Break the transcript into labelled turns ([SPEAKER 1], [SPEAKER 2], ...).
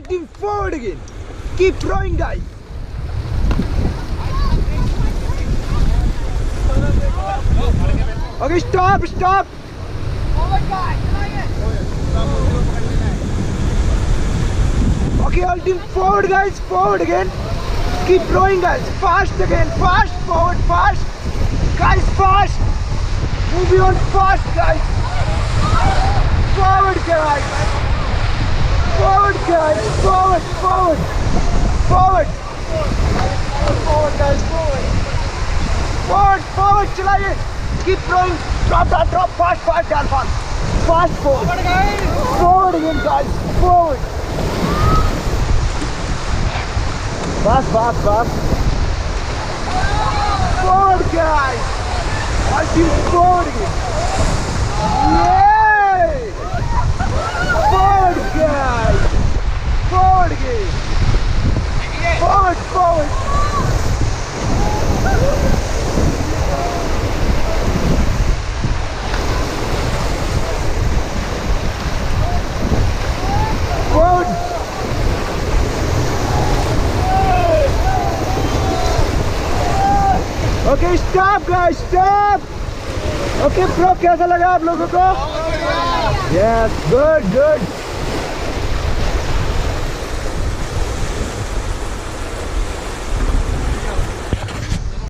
[SPEAKER 1] team forward again. Keep rowing, guys. Okay, stop, stop. Okay, all team forward, guys, forward again. Keep rowing, guys. Fast again, fast, forward, fast. Guys, fast. Moving on fast, guys. Forward, guys. Forward, guys. Forward, forward. Forward. Forward, guys, forward. Forward, forward, चलाइए. Keep rowing. Drop, drop, drop. Fast, fast, down, fast. Fast, forward. Forward again, guys. Forward. Fast, fast, fast. Forward, guys. All team forward again. Yay! Forward, guys. Forward again. Forward, forward. Forward. Okay, stop, guys, stop. Okay, bro, कैसा लगा आप लोगों को? Yes, good, good.